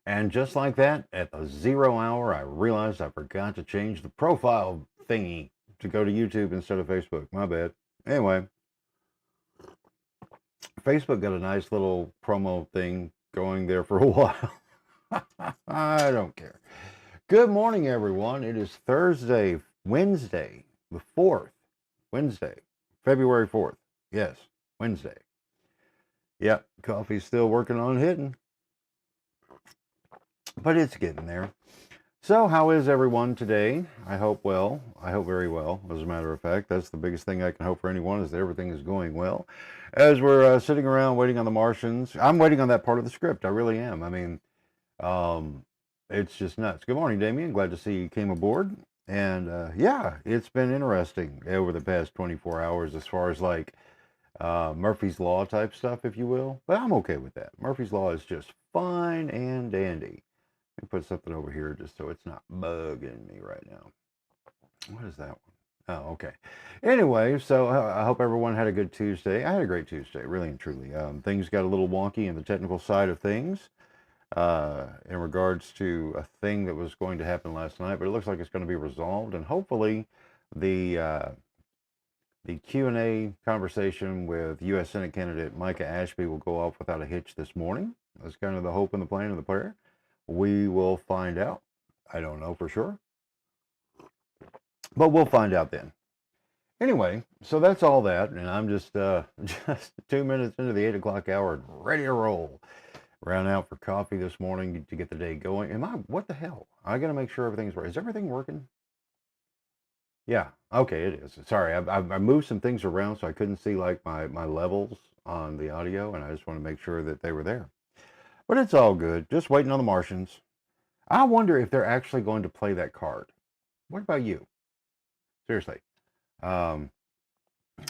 And just like that, at the 0 hour, I realized I forgot to change the profile thingy to go to YouTube instead of Facebook. My bad. Anyway, Facebook got a nice little promo thing going there for a while. I don't care. Good morning, everyone. It is Thursday, Wednesday, the 4th. Wednesday, February 4th. Yes, Wednesday. Yep, coffee's still working on hitting, but it's getting there. So, how is everyone today? I hope well. I hope very well, as a matter of fact. That's the biggest thing I can hope for anyone is that everything is going well. As we're sitting around waiting on the Martians, I'm waiting on that part of the script. I really am. I mean, um, it's just nuts. Good morning, Damien. Glad to see you came aboard. And yeah, it's been interesting over the past 24 hours as far as like Murphy's Law type stuff, if you will. But I'm okay with that. Murphy's Law is just fine and dandy. Let me put something over here just so it's not bugging me right now. What is that one? Oh, okay. Anyway, so I hope everyone had a good Tuesday. I had a great Tuesday, really and truly. Things got a little wonky in the technical side of things in regards to a thing that was going to happen last night, but it looks like it's going to be resolved, and hopefully the the Q&A conversation with U.S. Senate candidate Micah Ashby will go off without a hitch this morning. That's kind of the hope and the plan and the prayer. We will find out. I don't know for sure, but we'll find out then. Anyway, so that's all that, and I'm just just 2 minutes into the 8 o'clock hour and ready to roll. Ran out for coffee this morning to get the day going. What the hell? I got to make sure everything's right. Is everything working? Yeah. Okay, it is. Sorry, I moved some things around so I couldn't see like my levels on the audio, and I just want to make sure that they were there. But it's all good. Just waiting on the Martians. I wonder if they're actually going to play that card. What about you? Seriously. Um,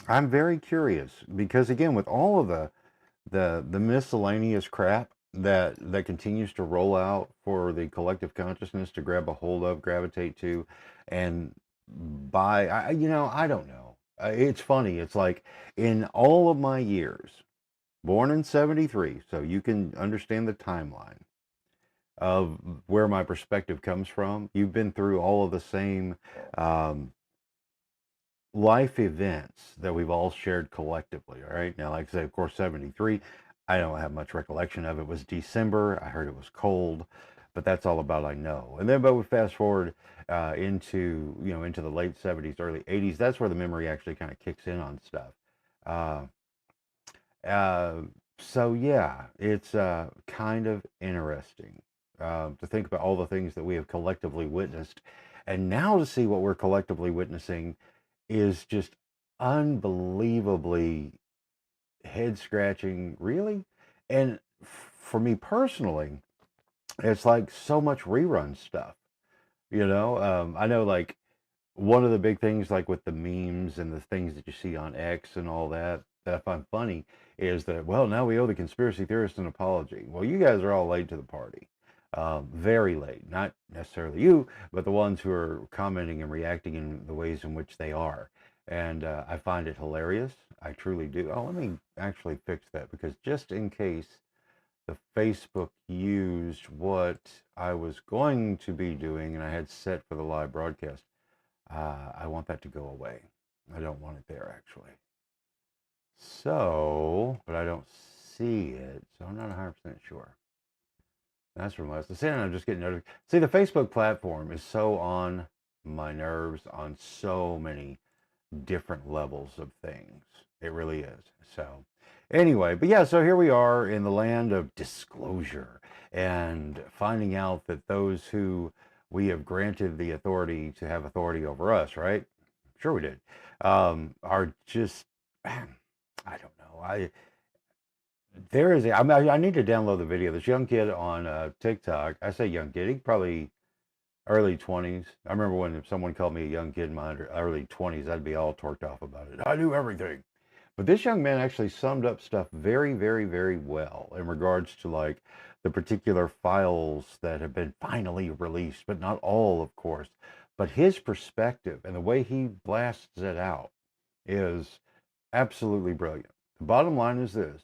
I'm very curious because again, with all of the miscellaneous crap that continues to roll out for the collective consciousness to grab a hold of, gravitate to, and buy. I don't know. It's funny. It's like in all of my years, born in '73, so you can understand the timeline of where my perspective comes from. You've been through all of the same um, life events that we've all shared collectively. All right. Now, like I say, of course, '73, I don't have much recollection of it. It was December. I heard it was cold, but that's all about I know. And then, but we fast forward into the late '70s, early '80s. That's where the memory actually kind of kicks in on stuff. Uh, uh, so yeah, it's kind of interesting to think about all the things that we have collectively witnessed, and now to see what we're collectively witnessing is just unbelievably head scratching, really. And for me personally, it's like so much rerun stuff. I know like one of the big things, like with the memes and the things that you see on X and all that, that I find funny is that, well, now we owe the conspiracy theorists an apology. Well, you guys are all late to the party. Very late. Not necessarily you, but the ones who are commenting and reacting in the ways in which they are. And I find it hilarious. I truly do. Oh, let me actually fix that because just in case the Facebook used what I was going to be doing and I had set for the live broadcast. I want that to go away. I don't want it there actually. So, but I don't see it, so I'm not 100% sure. That's from last. I'm just getting notified. See, the Facebook platform is so on my nerves on so many different levels of things. It really is. So, anyway, but yeah, so here we are in the land of disclosure and finding out that those who we have granted the authority to have authority over us, right? Sure we did. Are just, I don't know. I need to download the video. This young kid on TikTok, I say young kid, he probably early 20s. I remember when if someone called me a young kid in my early 20s, I'd be all torqued off about it. I knew everything. But this young man actually summed up stuff very, very, very well in regards to like the particular files that have been finally released, but not all, of course. But his perspective and the way he blasts it out is absolutely brilliant. The bottom line is this.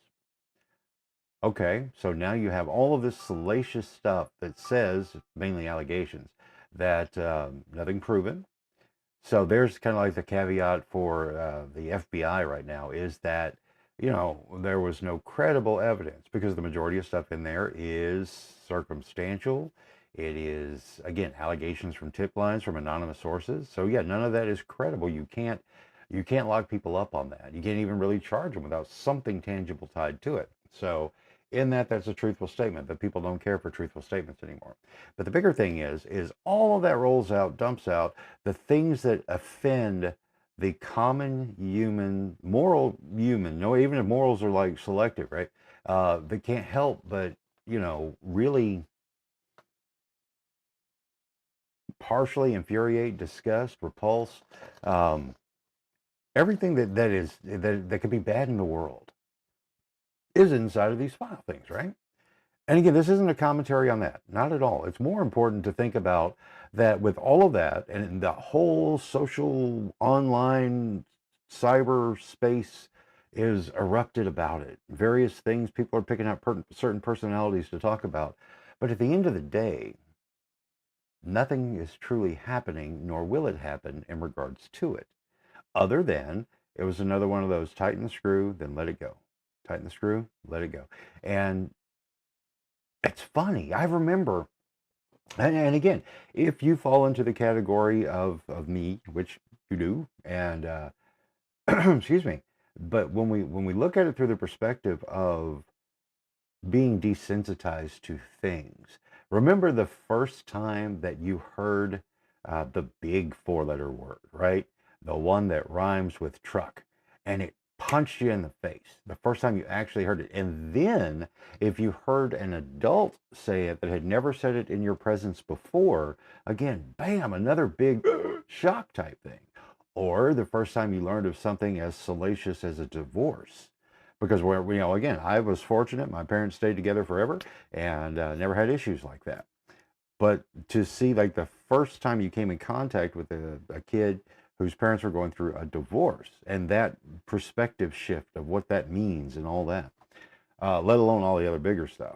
Okay, so now you have all of this salacious stuff that says, mainly allegations, that nothing proven. So there's kind of like the caveat for the FBI right now is that, there was no credible evidence because the majority of stuff in there is circumstantial. It is, again, allegations from tip lines from anonymous sources. So yeah, none of that is credible. You can't lock people up on that. You can't even really charge them without something tangible tied to it. So in that, that's a truthful statement, but people don't care for truthful statements anymore. But the bigger thing is all of that rolls out, dumps out the things that offend the common human, moral human. No, even if morals are like selective, right? They can't help but, really partially infuriate, disgust, repulse, um, everything that could be bad in the world is inside of these file things, right? And again, this isn't a commentary on that, not at all. It's more important to think about that with all of that and the whole social online cyber space is erupted about it. Various things people are picking out certain personalities to talk about. But at the end of the day, nothing is truly happening, nor will it happen in regards to it, other than it was another one of those tighten the screw, then let it go. Tighten the screw, let it go. And it's funny. I remember, and again, if you fall into the category of me, which you do, and excuse me, but when we look at it through the perspective of being desensitized to things, remember the first time that you heard the big four-letter word, right? The one that rhymes with truck, and it punched you in the face. The first time you actually heard it. And then if you heard an adult say it that had never said it in your presence before, again, bam, another big shock type thing. Or the first time you learned of something as salacious as a divorce. Because again, I was fortunate. My parents stayed together forever and never had issues like that. But to see like the first time you came in contact with a kid whose parents were going through a divorce and that perspective shift of what that means and all that, let alone all the other bigger stuff.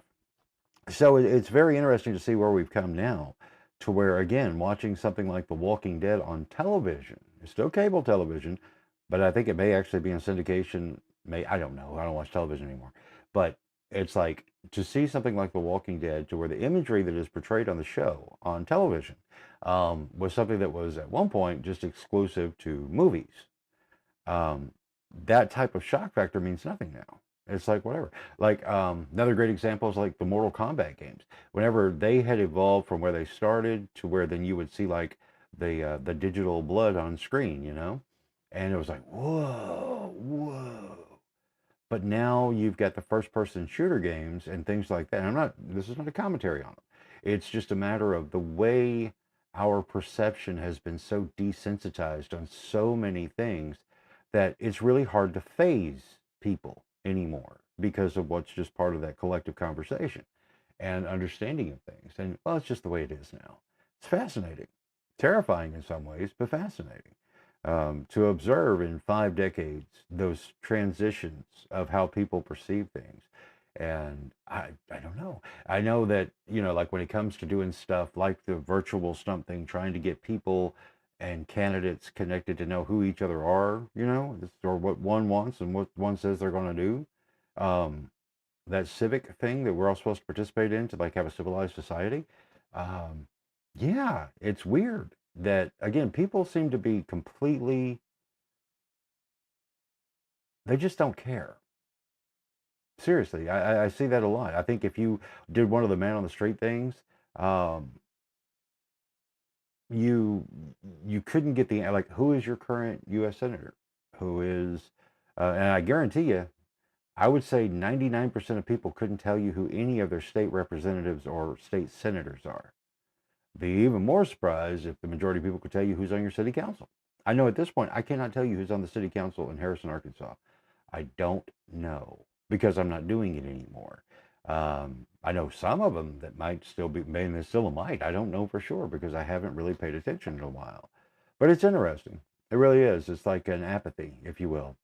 So it's very interesting to see where we've come now to where, again, watching something like The Walking Dead on television, it's still cable television, but I think it may actually be in syndication. I don't know. I don't watch television anymore. But it's like to see something like The Walking Dead to where the imagery that is portrayed on the show on television was something that was at one point just exclusive to movies. Um, that type of shock factor means nothing now. It's like whatever. Like another great example is like the Mortal Kombat games. Whenever they had evolved from where they started to where then you would see like the digital blood on screen, and it was like whoa, whoa. But now you've got the first person shooter games and things like that. And this is not a commentary on them. It's just a matter of the way our perception has been so desensitized on so many things that it's really hard to phase people anymore because of what's just part of that collective conversation and understanding of things. And well, it's just the way it is now. It's fascinating, terrifying in some ways, but fascinating to observe in 5 decades those transitions of how people perceive things. And I don't know. I know that, like when it comes to doing stuff like the virtual stump thing, trying to get people and candidates connected to know who each other are, or what one wants and what one says they're going to do. That civic thing that we're all supposed to participate in to like have a civilized society. Um, yeah, it's weird that again, people seem to be completely, they just don't care. Seriously, I see that a lot. I think if you did one of the man on the street things, um, you you couldn't get the like, who is your current U.S. senator? Who is, and I guarantee you, I would say 99% of people couldn't tell you who any of their state representatives or state senators are. Be even more surprised if the majority of people could tell you who's on your city council. I know at this point, I cannot tell you who's on the city council in Harrison, Arkansas. I don't know because I'm not doing it anymore. I know some of them that might still be, maybe they still might. I don't know for sure because I haven't really paid attention in a while. But it's interesting. It really is. It's like an apathy, if you will.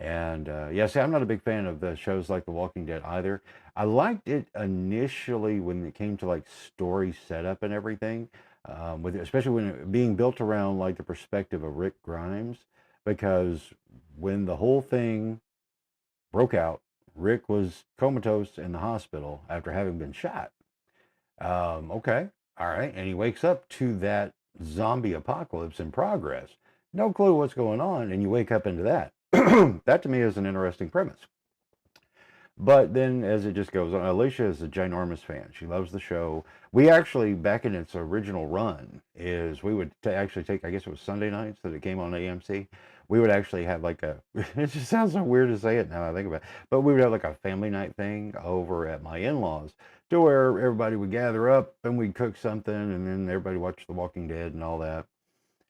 And yeah, see, I'm not a big fan of the shows like The Walking Dead either. I liked it initially when it came to like story setup and everything, especially when it being built around like the perspective of Rick Grimes, because when the whole thing broke out, Rick was comatose in the hospital after having been shot. Okay, all right, and he wakes up to that zombie apocalypse in progress. No clue what's going on, and you wake up into that. That to me is an interesting premise. But then as it just goes on, Alicia is a ginormous fan. She loves the show. We actually, back in its original run, is we would actually take, I guess it was Sunday nights that it came on AMC. We would actually have like a, it just sounds so weird to say it now I think about it, but we would have like a family night thing over at my in-laws to where everybody would gather up and we'd cook something and then everybody watched The Walking Dead and all that.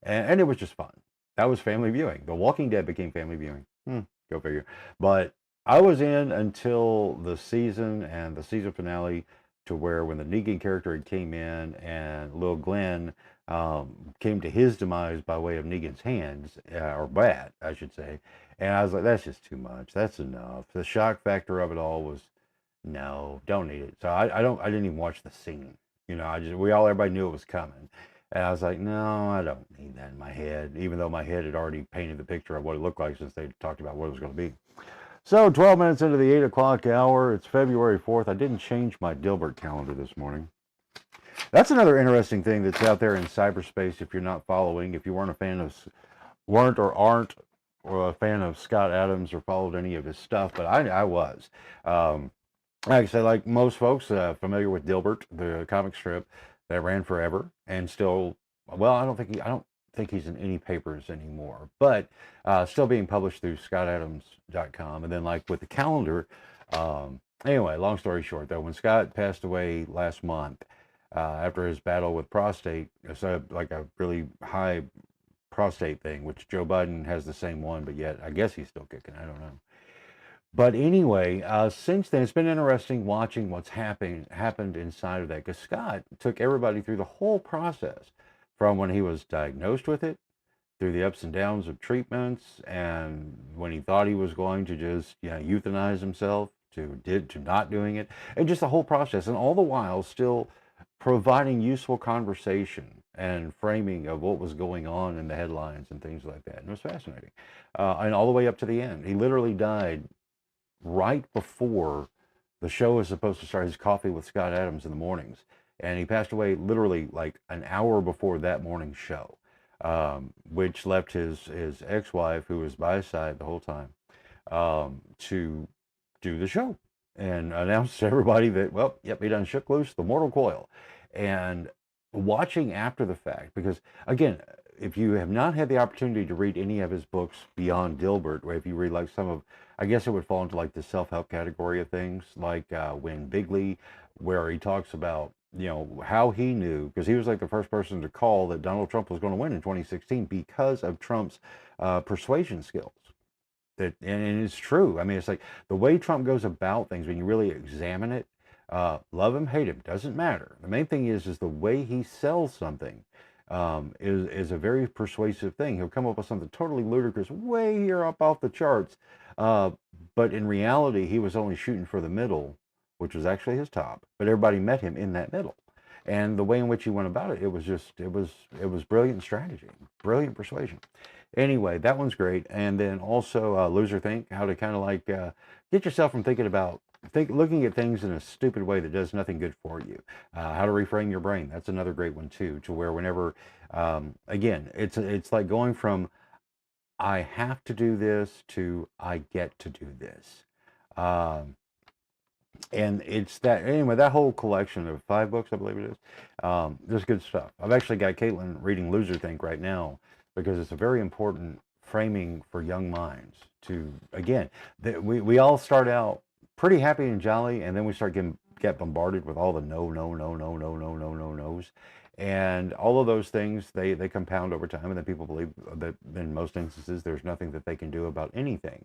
And it was just fun. That was family viewing. The Walking Dead became family viewing. Go figure. But I was in until the season and the season finale, to where when the Negan character came in and Lil Glenn came to his demise by way of Negan's hands, or bat, I should say. And I was like, that's just too much. That's enough. The shock factor of it all was, no, don't need it. So I didn't even watch the scene. Everybody knew it was coming. And I was like, no, I don't need that in my head, even though my head had already painted the picture of what it looked like since they talked about what it was going to be. So 12 minutes into the 8 o'clock hour, it's February 4th. I didn't change my Dilbert calendar this morning. That's another interesting thing that's out there in cyberspace if you're not following. If you weren't a fan of, weren't or aren't or a fan of Scott Adams or followed any of his stuff, but I was. Like I said, like most folks familiar with Dilbert, the comic strip that ran forever and still, well, I don't think he's in any papers anymore, but still being published through scottadams.com. And then like with the calendar, anyway, long story short though, when Scott passed away last month after his battle with prostate, so like a really high prostate thing, which Joe Biden has the same one, but yet I guess he's still kicking. I don't know. But anyway, since then, it's been interesting watching what's happened inside of that, because Scott took everybody through the whole process from when he was diagnosed with it, through the ups and downs of treatments, and when he thought he was going to just euthanize himself, to not doing it, and just the whole process, and all the while still providing useful conversation and framing of what was going on in the headlines and things like that. And it was fascinating, and all the way up to the end. He literally died right before the show was supposed to start, his Coffee with Scott Adams in the mornings. And he passed away literally like an hour before that morning's show, which left his ex-wife, who was by his side the whole time, to do the show and announce to everybody that, well, yep, he done shook loose the mortal coil. And watching after the fact, because again, if you have not had the opportunity to read any of his books beyond Dilbert, or if you read like some of, I guess it would fall into like the self-help category of things, like When Bigley, where he talks about, how he knew, because he was like the first person to call that Donald Trump was going to win in 2016 because of Trump's persuasion skills. And it's true. I mean, it's like the way Trump goes about things, when you really examine it, love him, hate him, doesn't matter. The main thing is the way he sells something is a very persuasive thing. He'll come up with something totally ludicrous, way here up off the charts, but in reality, he was only shooting for the middle, which was actually his top. But everybody met him in that middle, and the way in which he went about it, it was brilliant strategy, brilliant persuasion. Anyway, that one's great. And then also Loser Think, how to kind of like get yourself from looking at things in a stupid way that does nothing good for you. How to reframe your brain. That's another great one too, to where whenever, again, it's like going from I have to do this to I get to do this. And it's that, anyway, that whole collection of 5 books, I believe it is, there's good stuff. I've actually got Caitlin reading Loser Think right now, because it's a very important framing for young minds to, again, we all start out pretty happy and jolly, and then we start get bombarded with all the no, no, no, no, no, no, no, no, no's. And all of those things, they compound over time, and then people believe that in most instances, there's nothing that they can do about anything.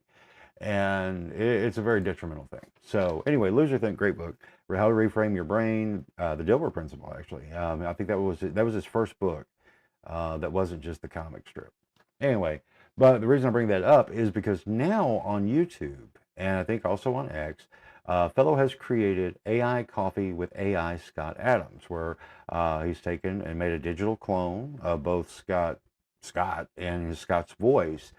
And it's a very detrimental thing. So anyway, Loser Think, great book. How to Reframe Your Brain, the Dilbert Principle, actually. I think that was his first book that wasn't just the comic strip. Anyway, But the reason I bring that up is because now on YouTube, and I think also on X, fellow has created AI Coffee with AI Scott Adams, where he's taken and made a digital clone of both Scott and his Scott's voice.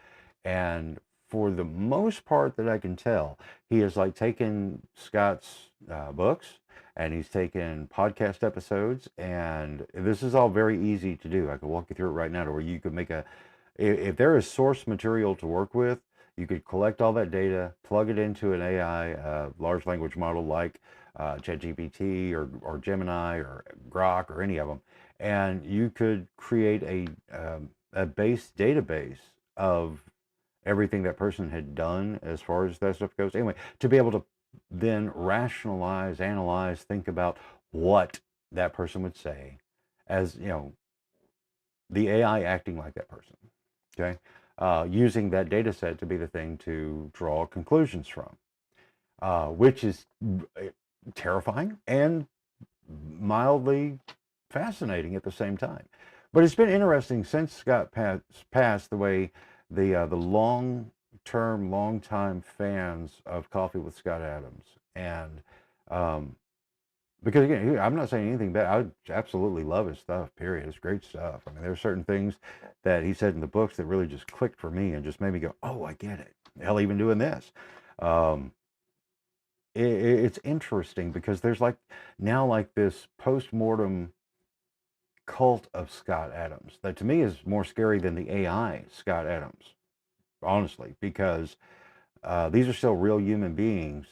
And for the most part that I can tell, he has like taken Scott's books and he's taken podcast episodes, and this is all very easy to do. I can walk you through it right now to where you could make a, if there is source material to work with, you could collect all that data, plug it into an AI, large language model like ChatGPT or Gemini or Grok or any of them, and you could create a base database of everything that person had done as far as that stuff goes. Anyway, to be able to then rationalize, analyze, think about what that person would say as, you know, the AI acting like that person, okay? Using that data set to be the thing to draw conclusions from, which is terrifying and mildly fascinating at the same time. But it's been interesting since Scott passed, the way the long-time fans of Coffee with Scott Adams, and because again, I'm not saying anything bad. I absolutely love his stuff. Period. It's great stuff. I mean, there are certain things that he said in the books that really just clicked for me and just made me go, "Oh, I get it." Hell, even doing this. Um, it's interesting because there's like now like this post-mortem cult of Scott Adams that to me is more scary than the AI Scott Adams, honestly, because these are still real human beings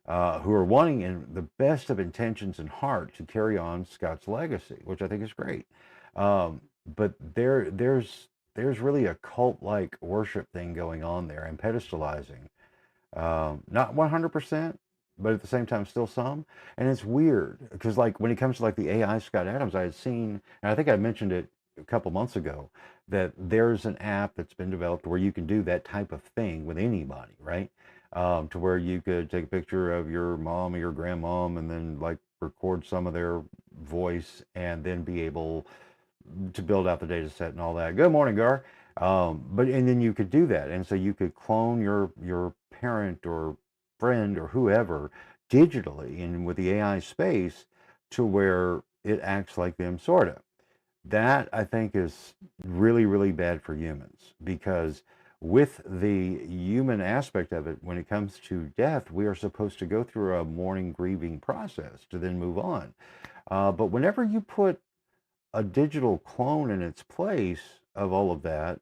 who are wanting in the best of intentions and heart to carry on Scott's legacy, which I think is great. But there's really a cult-like worship thing going on there and pedestalizing. Not 100%, but at the same time, still some. And it's weird because, like, when it comes to like the AI Scott Adams, I had seen, and I think I mentioned it a couple months ago, that there's an app that's been developed where you can do that type of thing with anybody, right? To where you could take a picture of your mom or your grandmom and then like record some of their voice and then be able to build out the data set and all that. Good morning, Gar. But and then you could do that, and so you could clone your parent or friend or whoever digitally and with the AI space to where it acts like them, sort of. That I think is really, really bad for humans because with the human aspect of it, when it comes to death, we are supposed to go through a mourning, grieving process to then move on. But whenever you put a digital clone in its place of all of that,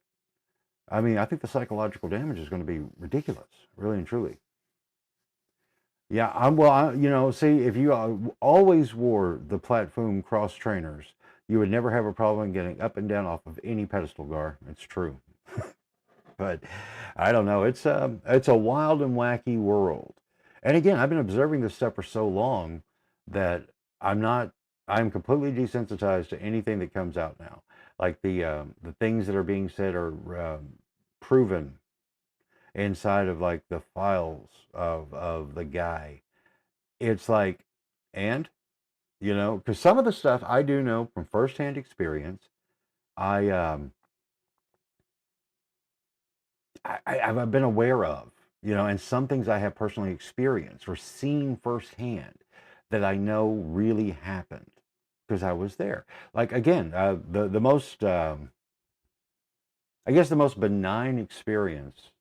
I mean, I think the psychological damage is going to be ridiculous, really and truly. Yeah, you know, see, if you always wore the platform cross trainers, you would never have a problem getting up and down off of any pedestal, Gar. It's true. But I don't know. It's a wild and wacky world. And again, I've been observing this stuff for so long that I'm not. I'm completely desensitized to anything that comes out now. Like the things that are being said are proven inside of like the files of the guy. It's like, and you know, because some of the stuff I do know from firsthand experience. I I've been aware of, you know, and some things I have personally experienced or seen firsthand that I know really happened because I was there. Like again, the most I guess the most benign experience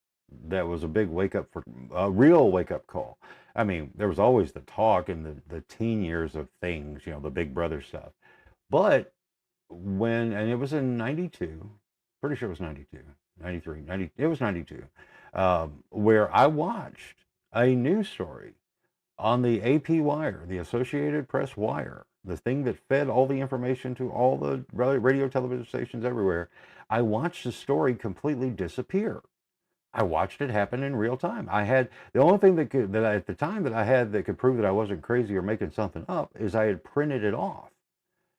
that was a big wake up for a real wake up call. I mean, there was always the talk in the teen years of things, you know, the Big Brother stuff. But when, and it was in 92, pretty sure it was 92, 93, 90, it was 92, where I watched a news story on the AP wire, the Associated Press wire, the thing that fed all the information to all the radio, television stations everywhere. I watched the story completely disappear. I watched it happen in real time. I had the only thing that I, at the time that I had that could prove that I wasn't crazy or making something up is I had printed it off,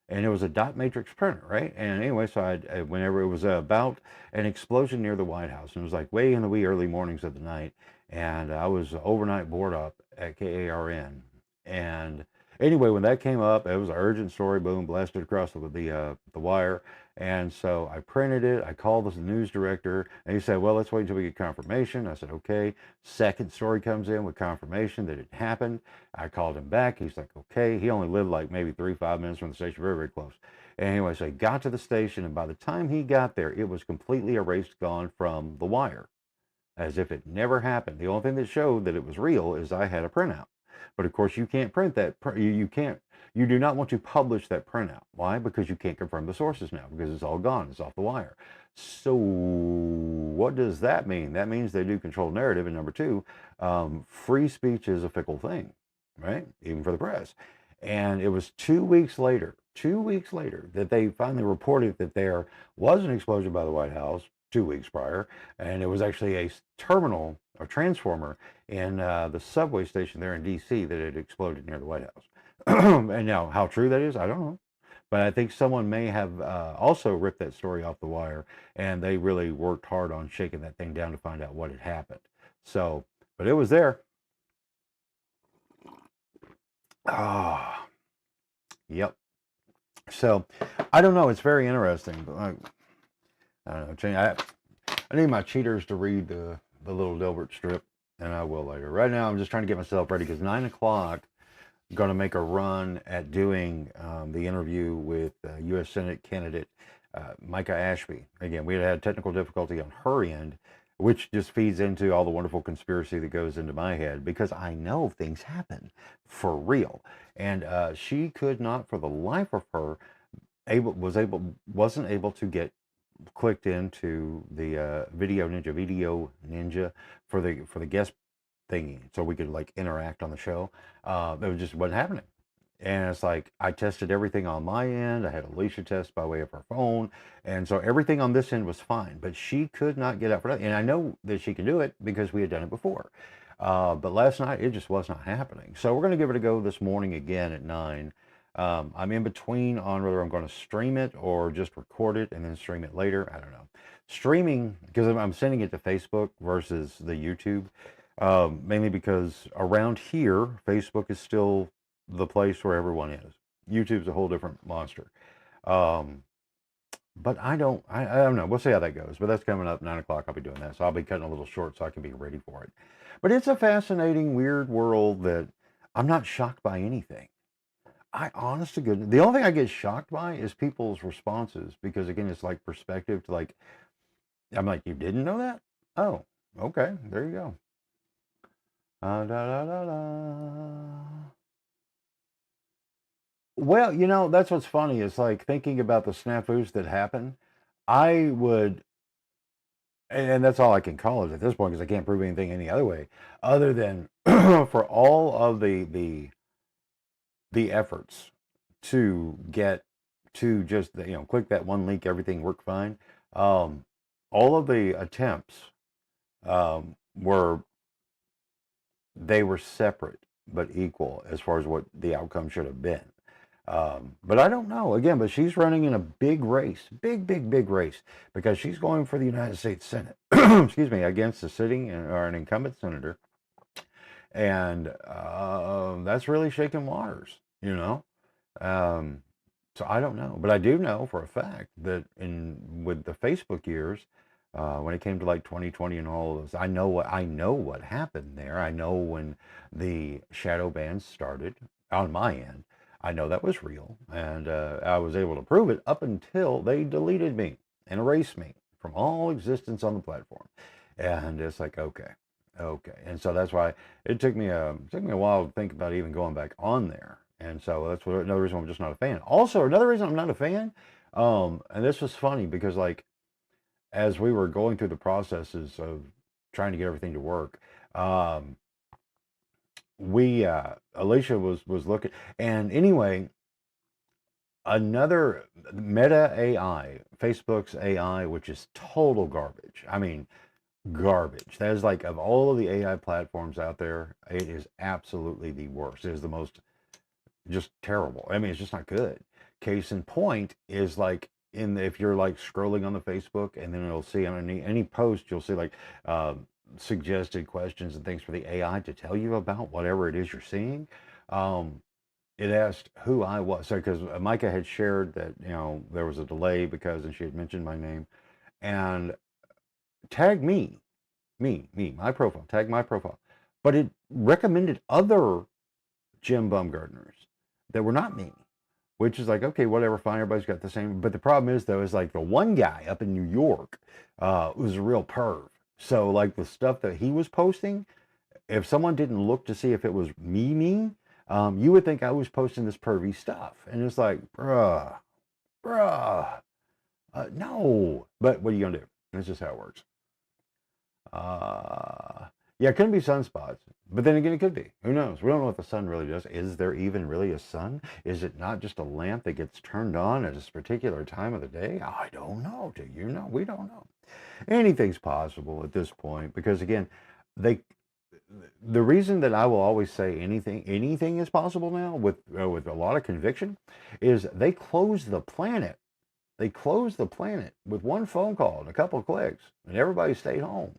and it was a dot matrix printer, right? And anyway, so whenever it was about an explosion near the White House, and it was like way in the wee early mornings of the night, and I was overnight board up at KARN, and Anyway, when that came up, it was an urgent story. Boom, blasted across the wire. And so I printed it. I called the news director, and he said, "Well, let's wait until we get confirmation." I said, "Okay." Second story comes in with confirmation that it happened. I called him back. He's like, "Okay." He only lived like maybe 3, 5 minutes from the station, very, very close. Anyway, so he got to the station, and by the time he got there, it was completely erased, gone from the wire, as if it never happened. The only thing that showed that it was real is I had a printout. But of course, you can't print that. You can't. You do not want to publish that printout. Why? Because you can't confirm the sources now because it's all gone. It's off the wire. So what does that mean? That means they do control narrative. And number two, free speech is a fickle thing, right? Even for the press. And it was 2 weeks later, that they finally reported that there was an explosion by the White House 2 weeks prior, and it was actually a terminal or transformer in the subway station there in D.C. that had exploded near the White House. And now, how true that is, I don't know. But I think someone may have also ripped that story off the wire, and they really worked hard on shaking that thing down to find out what had happened. So, but it was there. Ah, yep. So, I don't know. It's very interesting. But I don't know. I need my cheaters to read the little Dilbert strip, and I will later. Right now, I'm just trying to get myself ready because 9 o'clock, I'm going to make a run at doing the interview with U.S. Senate candidate Micah Ashby. Again, we had technical difficulty on her end, which just feeds into all the wonderful conspiracy that goes into my head because I know things happen for real, and she could not, for the life of her, wasn't able to get clicked into the Video Ninja for the guest thingy, so we could like interact on the show. It just wasn't happening. And it's like I tested everything on my end. I had Alicia test by way of her phone, and so everything on this end was fine. But she could not get up for that, and I know that she can do it because we had done it before. But last night it just was not happening. So we're going to give it a go this morning again at 9. I'm in between on whether I'm going to stream it or just record it and then stream it later. I don't know. Streaming, because I'm sending it to Facebook versus the YouTube, mainly because around here, Facebook is still the place where everyone is. YouTube's a whole different monster. Um, but I don't know. We'll see how that goes. But that's coming up 9 o'clock. I'll be doing that. So I'll be cutting a little short so I can be ready for it. But it's a fascinating, weird world that I'm not shocked by anything. I honest to goodness, the only thing I get shocked by is people's responses because again, it's like perspective to like, I'm like, you didn't know that? Oh, okay, there you go. Da, da, da, da. Well, that's what's funny. It's like thinking about the snafus that happen. I would, and that's all I can call it at this point because I can't prove anything any other way, other than for all of the efforts to get to just click that one link, everything worked fine. All of the attempts were they were separate but equal as far as what the outcome should have been. But I don't know again. But she's running in a big race, big race, because she's going for the United States Senate. Excuse me, against a sitting or an incumbent senator, and that's really shaking waters. Um, so I don't know, but I do know for a fact that with the Facebook years, when it came to like 2020 and all of those, I know what happened there. I know when the shadow bans started on my end. I know that was real, and I was able to prove it up until they deleted me and erased me from all existence on the platform. And it's like, okay, and so that's why it took me a while to think about even going back on there. And so that's another reason I'm just not a fan. Also, another reason I'm not a fan, and this was funny because like as we were going through the processes of trying to get everything to work, um, we Alicia was looking, and anyway, another Meta AI, Facebook's AI, which is total garbage. I mean, garbage. That is like of all of the AI platforms out there, it is absolutely the worst. It is the most just terrible. I mean, it's just not good. Case in point is like if you're like scrolling on the Facebook and then it'll see on any post, you'll see like suggested questions and things for the AI to tell you about whatever it is you're seeing. Um, it asked who I was. So, because Micah had shared that, there was a delay because, and she had mentioned my name, and tagged my profile, tagged my profile. But it recommended other Jim Bumgardners that were not me, which is like, okay, whatever, fine, everybody's got the same. But the problem is, though, is like the one guy up in New York was a real perv. So, like the stuff that he was posting, if someone didn't look to see if it was me, you would think I was posting this pervy stuff. And it's like, bruh, no. But what are you going to do? That's just how it works. Yeah, it couldn't be sunspots. But then again, it could be. Who knows? We don't know what the sun really does. Is there even really a sun? Is it not just a lamp that gets turned on at a particular time of the day? I don't know. Do you know? We don't know. Anything's possible at this point because, again, they the reason that I will always say anything is possible now with a lot of conviction is they closed the planet. They closed the planet with one phone call and a couple of clicks, and everybody stayed home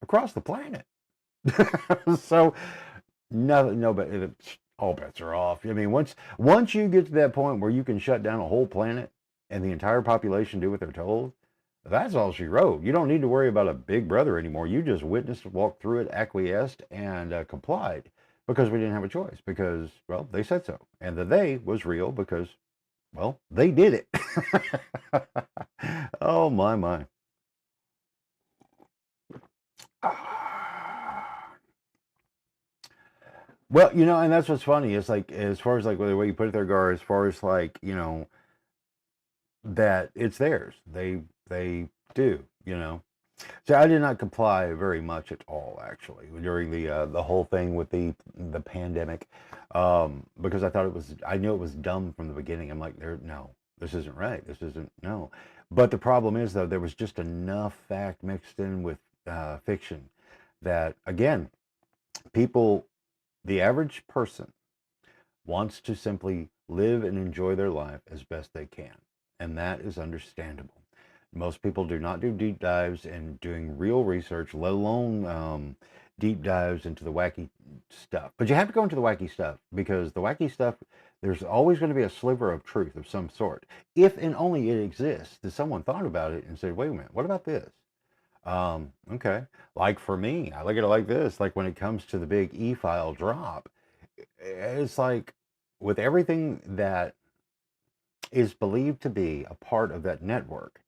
across the planet. So no, but all bets are off. I mean, once you get to that point where you can shut down a whole planet and the entire population do what they're told, that's all she wrote. You don't need to worry about a big brother anymore. You just witnessed, walked through it, acquiesced, and complied because we didn't have a choice because, well, they said so. And the they was real because, well, they did it. Oh, my. Well, and that's what's funny. It's like, as far as like the way you put it there, Gar, as far as like, that it's theirs. They do, So I did not comply very much at all, actually, during the whole thing with the pandemic, because I knew it was dumb from the beginning. I'm like, no, this isn't right. This isn't no. But the problem is, though, there was just enough fact mixed in with fiction that, again, the average person wants to simply live and enjoy their life as best they can, and that is understandable. Most people do not do deep dives and doing real research, let alone deep dives into the wacky stuff. But you have to go into the wacky stuff because the wacky stuff, there's always going to be a sliver of truth of some sort. If and only it exists, that someone thought about it and said, wait a minute, what about this? Okay. Like for me, I look at it like this, like when it comes to the big e-file drop, it's like with everything that is believed to be a part of that network,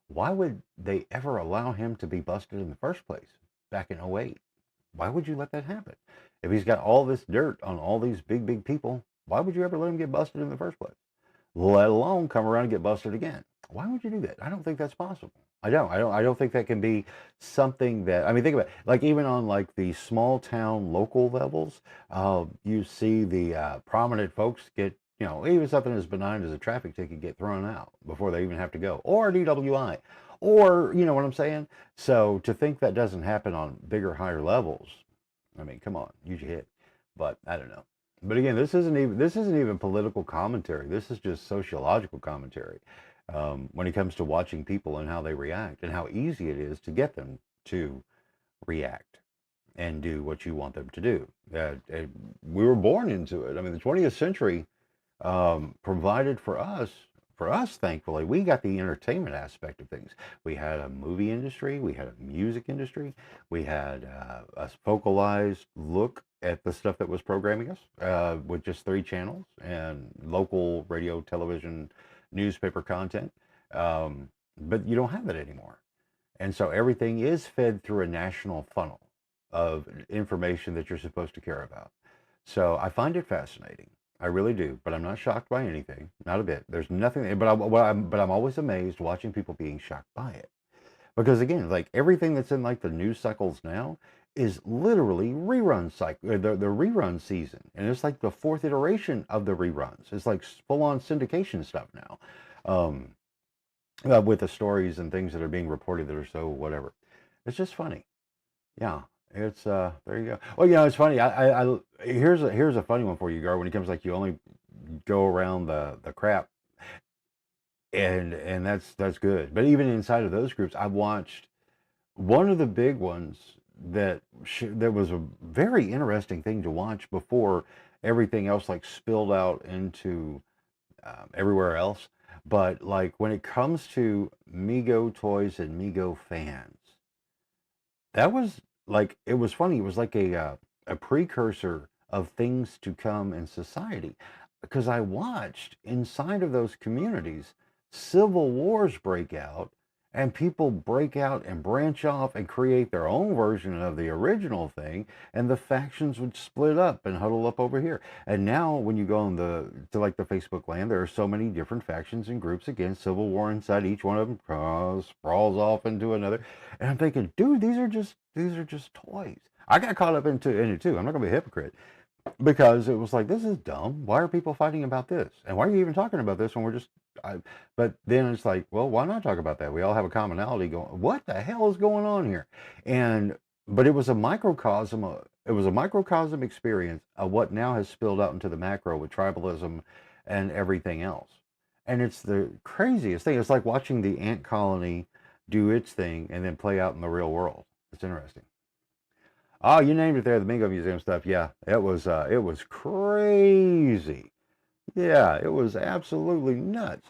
why would they ever allow him to be busted in the first place back in '08? Why would you let that happen? If he's got all this dirt on all these big people, why would you ever let him get busted in the first place? Let alone come around and get busted again. Why would you do that? I don't think that's possible. I don't think that can be something that, I mean, think about it. Like even on like the small town local levels, you see the prominent folks get, even something as benign as a traffic ticket get thrown out before they even have to go, or DWI, or, you know what I'm saying? So to think that doesn't happen on bigger, higher levels, I mean, come on, use your head. But I don't know. But again, this isn't even political commentary. This is just sociological commentary when it comes to watching people and how they react and how easy it is to get them to react and do what you want them to do. We were born into it. I mean, the 20th century provided for us. For us, thankfully, we got the entertainment aspect of things. We had a movie industry, we had a music industry, we had a focalized look at the stuff that was programming us with just 3 channels and local radio, television, newspaper content. But you don't have that anymore. And so everything is fed through a national funnel of information that you're supposed to care about. So I find it fascinating. I really do, but I'm not shocked by anything, not a bit. There's nothing, but I'm always amazed watching people being shocked by it, because again, like everything that's in like the news cycles now is literally rerun cycle, the rerun season, and it's like the 4th iteration of the reruns. It's like full on syndication stuff now, with the stories and things that are being reported that are so whatever. It's just funny, yeah. It's there you go. Well, it's funny. Here's a funny one for you, Gar. When it comes like you only go around the crap, and that's good. But even inside of those groups, I've watched one of the big ones that was a very interesting thing to watch before everything else like spilled out into everywhere else. But like when it comes to Mego toys and Mego fans, that was like it was funny. It was like a precursor of things to come in society, because I watched inside of those communities civil wars break out, and people break out and branch off and create their own version of the original thing, and the factions would split up and huddle up over here. And now when you go on to like the Facebook land, there are so many different factions and groups, again, civil war inside each one of them, sprawls off into another. And I'm thinking, dude, these are just toys. I got caught up in it too. I'm not gonna be a hypocrite, because it was like, this is dumb. Why are people fighting about this? And why are you even talking about this when we're just but then it's like, well, why not talk about that? We all have a commonality going. What the hell is going on here? And but it was a microcosm. It was a microcosm experience of what now has spilled out into the macro with tribalism and everything else. And it's the craziest thing. It's like watching the ant colony do its thing and then play out in the real world. It's interesting. Oh, you named it there, the Mingo Museum stuff. Yeah, it was crazy. Yeah, it was absolutely nuts.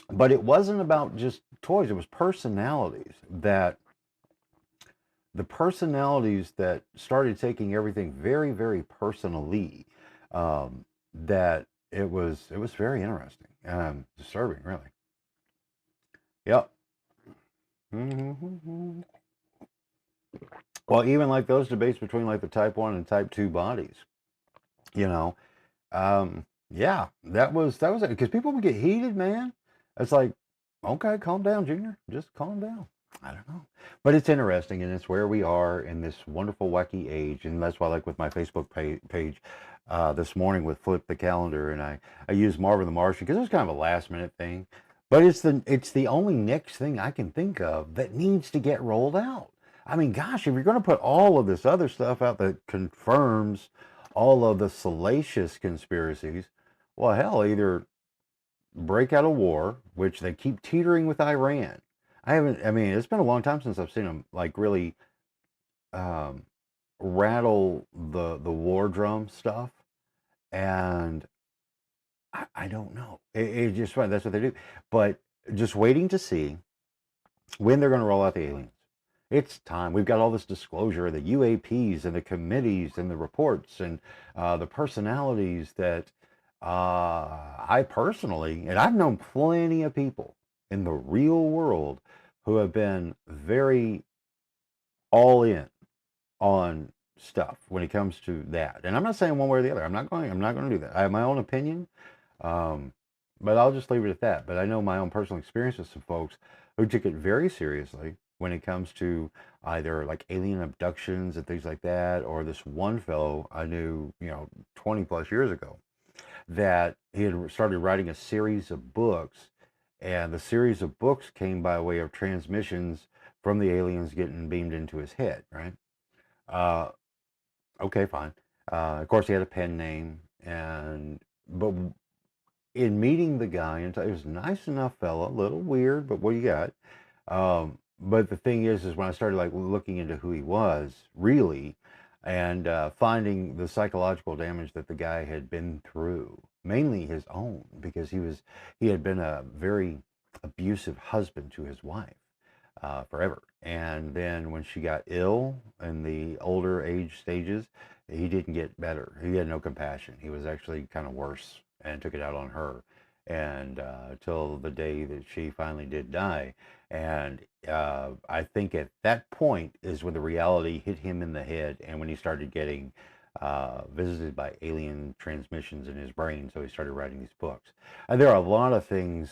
But it wasn't about just toys. It was personalities that started taking everything very, very personally. That it was very interesting, disturbing, really. Yep. Hmm. Well, even like those debates between like the type 1 and type 2 bodies, you know. Yeah, that was it, because people would get heated, man. It's like, okay, calm down, Junior. Just calm down. I don't know. But it's interesting, and it's where we are in this wonderful, wacky age. And that's why, like with my Facebook page this morning with Flip the Calendar, and I used Marvin the Martian because it was kind of a last minute thing. But it's the only next thing I can think of that needs to get rolled out. I mean, gosh, if you're going to put all of this other stuff out that confirms all of the salacious conspiracies, well, hell, either break out a war, which they keep teetering with Iran. I mean, it's been a long time since I've seen them like really um, rattle the war drum stuff. And I don't know. It just, that's what they do. But just waiting to see when they're going to roll out the aliens. It's time. We've got all this disclosure, the UAPs and the committees and the reports and the personalities that I personally, and I've known plenty of people in the real world who have been very all in on stuff when it comes to that. And I'm not saying one way or the other. I'm not going to do that. I have my own opinion. Um, but I'll just leave it at that. But I know my own personal experience with some folks who took it very seriously when it comes to either like alien abductions and things like that, or this one fellow I knew, 20 plus years ago, that he had started writing a series of books, and the series of books came by way of transmissions from the aliens getting beamed into his head, right? Uh, okay, fine. Of course, he had a pen name, but in meeting the guy, and he was a nice enough fella, a little weird, but what do you got? But the thing is when I started like looking into who he was really, and finding the psychological damage that the guy had been through, mainly his own, because he had been a very abusive husband to his wife forever. And then when she got ill in the older age stages, he didn't get better. He had no compassion. He was actually kind of worse and took it out on her. And till the day that she finally did die. And I think at that point is when the reality hit him in the head, and when he started getting visited by alien transmissions in his brain. So he started writing these books. And there are a lot of things,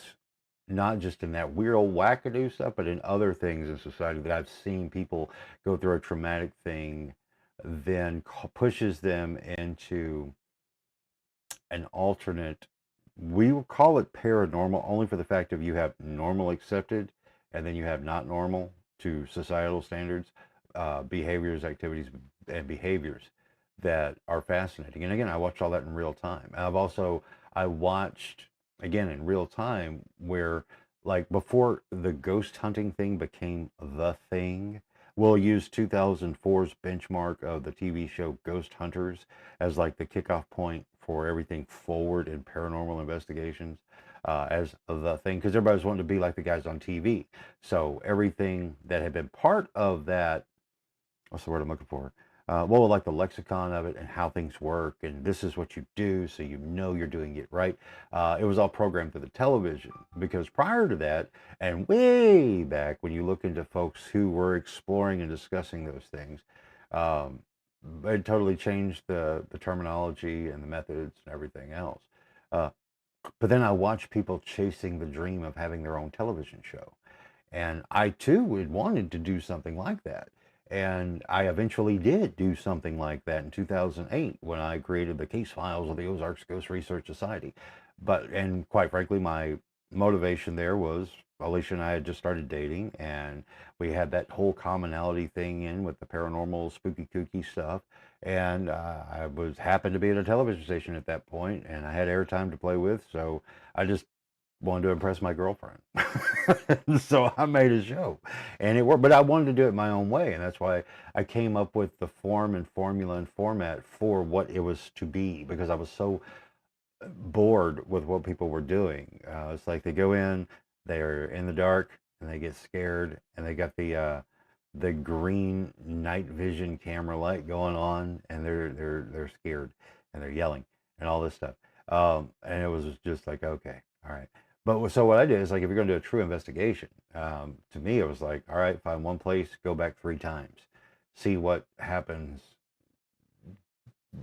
not just in that weird old wackadoo stuff, but in other things in society that I've seen people go through a traumatic thing, then pushes them into an alternate. We will call it paranormal only for the fact of you have normal accepted, and then you have not normal to societal standards, behaviors, activities, and behaviors that are fascinating. And again, I watched all that in real time. I watched again in real time where, like, before the ghost hunting thing became the thing, we'll use 2004's benchmark of the TV show Ghost Hunters as like the kickoff point for everything forward in paranormal investigations, as the thing, because everybody's wanting to be like the guys on TV. So everything that had been part of that, what's the word I'm looking for? Well, like the lexicon of it and how things work, and this is what you do, so you know you're doing it right. It was all programmed through the television, because prior to that, and way back when you look into folks who were exploring and discussing those things, um, it totally changed the terminology and the methods and everything else. Uh, but then I watched people chasing the dream of having their own television show. And I too would wanted to do something like that. And I eventually did do something like that in 2008 when I created the case files of the Ozarks Ghost Research Society. And quite frankly, my motivation there was Alicia and I had just started dating, and we had that whole commonality thing in with the paranormal, spooky, kooky stuff. And I was happened to be at a television station at that point, and I had airtime to play with, so I just wanted to impress my girlfriend. So I made a show, and it worked, but I wanted to do it my own way, and that's why I came up with the form and formula and format for what it was to be, because I was so bored with what people were doing. It's like they go in, they're in the dark, and they get scared, and they got the green night vision camera light going on, and they're scared, and they're yelling, and all this stuff. And it was just like, okay, all right. But so what I did is, like, if you're going to do a true investigation, to me it was like, all right, find one place, go back 3 times, see what happens,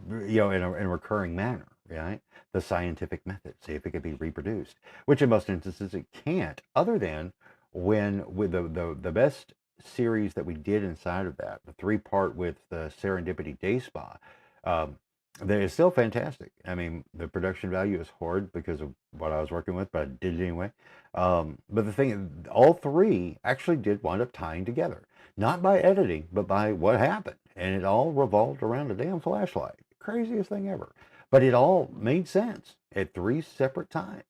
in a recurring manner, right? The scientific method, see if it can be reproduced, which in most instances it can't, other than when with the best series that we did inside of that, the 3-part with the Serendipity Day Spa, um, that is still fantastic. I mean, the production value is horrid because of what I was working with, but I did it anyway. But the thing, all 3 actually did wind up tying together, not by editing, but by what happened. And it all revolved around a damn flashlight. Craziest thing ever. But it all made sense at 3 separate times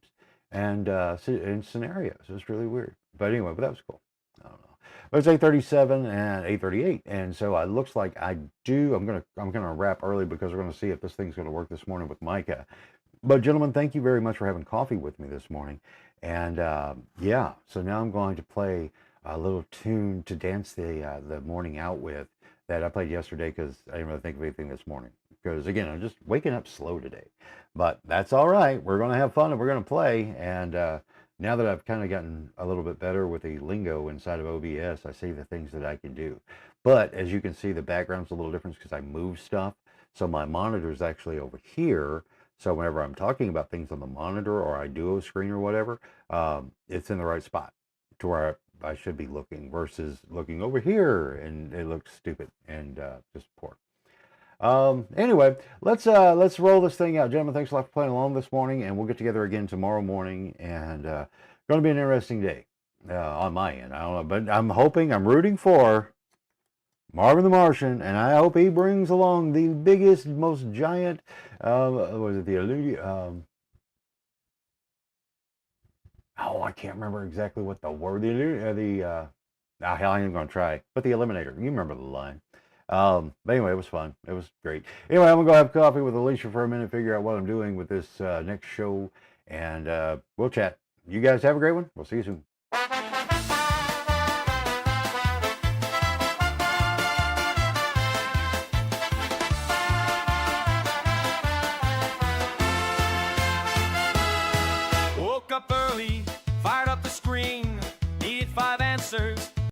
and in scenarios. It was really weird. But anyway, but that was cool. I don't know. But it's 8:37 and 8:38, and so it looks like I'm gonna wrap early because we're gonna see if this thing's gonna work this morning with Micah. But gentlemen, thank you very much for having coffee with me this morning. And yeah, so now I'm going to play a little tune to dance the morning out with that I played yesterday because I didn't really think of anything this morning. Because again, I'm just waking up slow today, but that's all right. We're gonna have fun and we're gonna play. And now that I've kind of gotten a little bit better with the lingo inside of OBS, I see the things that I can do. But as you can see, the background's a little different because I move stuff. So my monitor is actually over here. So whenever I'm talking about things on the monitor or I duo screen or whatever, it's in the right spot to where I should be looking versus looking over here and it looks stupid and just poor. Anyway, let's roll this thing out, gentlemen. Thanks a lot for playing along this morning, and we'll get together again tomorrow morning. And going to be an interesting day on my end. I don't know, but I'm rooting for Marvin the Martian, and I hope he brings along the biggest, most giant. Was it the oh, I can't remember exactly what the word hell, I ain't gonna try, but the Eliminator. You remember the line. But anyway, it was fun. It was great. Anyway, I'm gonna go have coffee with Alicia for a minute, figure out what I'm doing with this next show, and we'll chat. You guys have a great one. We'll see you soon.